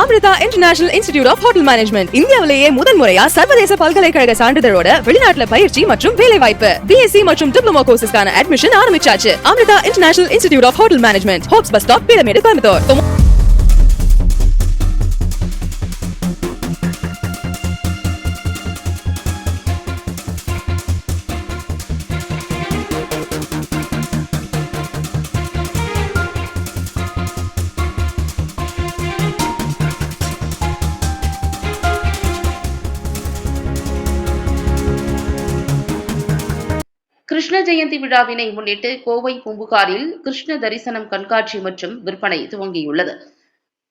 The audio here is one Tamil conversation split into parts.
Amrita international institute of hotel management இந்தியாவிலேயே முதல் முறையா சர்வதேச பல்கலைக்கழக சான்றிதழோட வெளிநாட்டுல பயிற்சி மற்றும் வேலை வாய்ப்பு பிஎஸ்சி மற்றும் டிப்ளமோ கோர்சஸ்க்கான அட்மிஷன் ஆரம்பிச்சாச்சு. Amrita international institute of hotel management, Hopes bus stop, Peelamedu, Coimbatore. Krishna Jayanti விழாவினை முன்னிட்டு கோவை பூம்புகாரில் கிருஷ்ண தரிசனம் கண்காட்சி மற்றும் விற்பனை துவங்கியுள்ளது.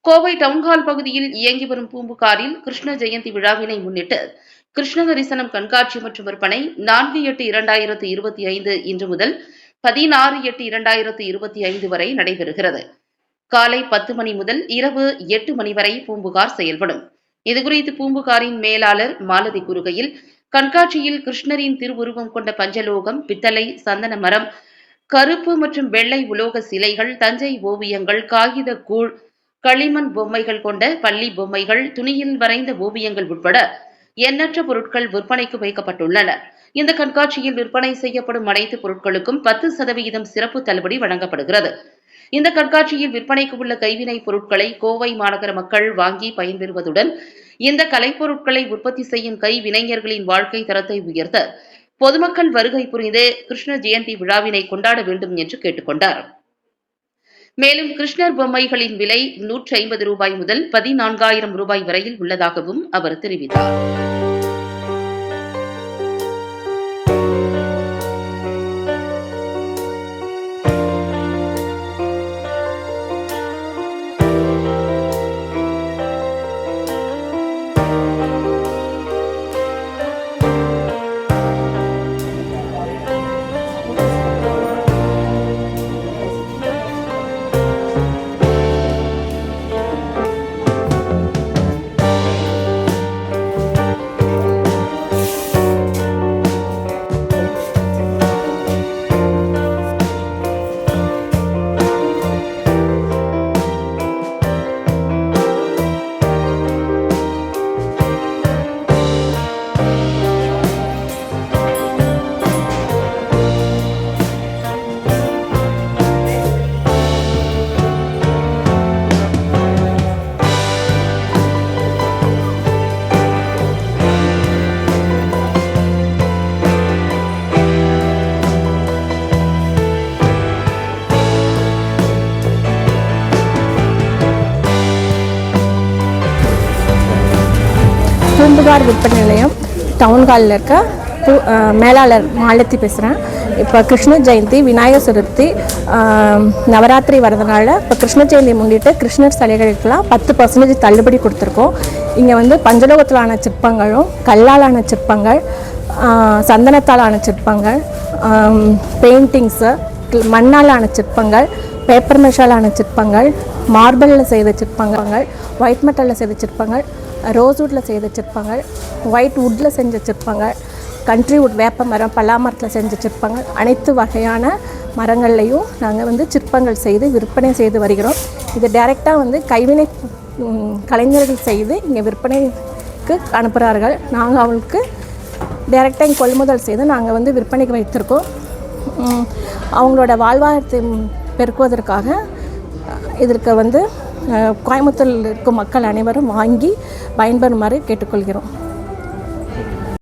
கோவை டவுன்ஹால் பகுதியில் இயங்கி வரும் பூம்புகாரில் கிருஷ்ண ஜெயந்தி விழாவினை முன்னிட்டு கிருஷ்ண தரிசனம் கண்காட்சி மற்றும் விற்பனை 4/8/2025 இன்று முதல் 16/8/2025 வரை நடைபெறுகிறது. காலை 10 மணி முதல் இரவு 8 மணி வரை பூம்புகார் செயல்படும். இதுகுறித்து பூம்புகாரின் மேலாளர் மாலதி கூறுகையில், கண்காட்சியில் கிருஷ்ணரின் திருவுருவம் கொண்ட பஞ்சலோகம், பித்தளை, சந்தன மரம், கருப்பு மற்றும் வெள்ளை உலோக சிலைகள், தஞ்சை ஓவியங்கள், காகித கூழ், களிமண் பொம்மைகள் கொண்ட பள்ளி பொம்மைகள், துணியில் வரைந்த ஓவியங்கள் உட்பட எண்ணற்ற பொருட்கள் விற்பனைக்கு வைக்கப்பட்டுள்ளன. இந்த கண்காட்சியில் விற்பனை செய்யப்படும் அனைத்து பொருட்களுக்கும் 10% சிறப்பு தள்ளுபடி வழங்கப்படுகிறது. இந்த கண்காட்சியில் விற்பனைக்கு உள்ள கைவினைப் பொருட்களை கோவை மாநகர மக்கள் வாங்கி பயன்பெறுவதுடன் இந்த கலைப்பொருட்களை உற்பத்தி செய்யும் கைவினைஞர்களின் வாழ்க்கை தரத்தை உயர்த்த பொதுமக்கள் வருகை புரிந்து கிருஷ்ண ஜெயந்தி விழாவினை கொண்டாட வேண்டும் என்று கேட்டுக் கொண்டார். மேலும் கிருஷ்ணர் பொம்மைகளின் விலை ரூபாய் 150 முதல் 14,000 ரூபாய் வரையில் உள்ளதாகவும் அவர் தெரிவித்தார். பூம்புகார் விற்பனை நிலையம் டவுன்ஹாலில் இருக்க மேலாளர் மாலத்தி பேசுகிறேன். இப்போ கிருஷ்ண ஜெயந்தி, விநாயகர் சதுர்த்தி, நவராத்திரி வரதுனால இப்போ கிருஷ்ண ஜெயந்தி முன்னிட்டு கிருஷ்ணர் சிலைகளுக்கெல்லாம் 10% தள்ளுபடி கொடுத்துருக்கோம். இங்கே வந்து பஞ்சலோகத்திலான சிற்பங்களும், கல்லாலான சிற்பங்கள், சந்தனத்தாலான சிற்பங்கள், பெயிண்டிங்ஸு, மண்ணாலான சிற்பங்கள், பேப்பர் மெஷாலான சிற்பங்கள், மார்பிளில் செய்த சிற்பங்கள், ஒயிட் மெட்டலில் செய்த சிற்பங்கள், ரோஸ்வுட்டில் செய்த சிற்பங்கள், ஒயிட் வுட்டில் செஞ்ச சிற்பங்கள், கண்ட்ரி வுட் வேப்ப மரம், பலா மரத்தில் செஞ்ச சிற்பங்கள், அனைத்து வகையான மரங்கள்லையும் நாங்கள் வந்து சிற்பங்கள் செய்து விற்பனை செய்து வருகிறோம். இது டைரெக்டாக வந்து கைவினை கலைஞர்கள் செய்து இங்கே விற்பனைக்கு அனுப்புகிறார்கள். நாங்கள் அவங்களுக்கு டைரெக்டாக இங்கே கொள்முதல் செய்து நாங்கள் வந்து விற்பனைக்கு வைத்திருக்கோம். அவங்களோட வாழ்வாதாரத்தை பெருக்குவதற்காக இதற்கு வந்து கோயம்புத்தூரில் இருக்கும் மக்கள் அனைவரும் வாங்கி பயன்பெறுமாறு கேட்டுக்கொள்கிறோம்.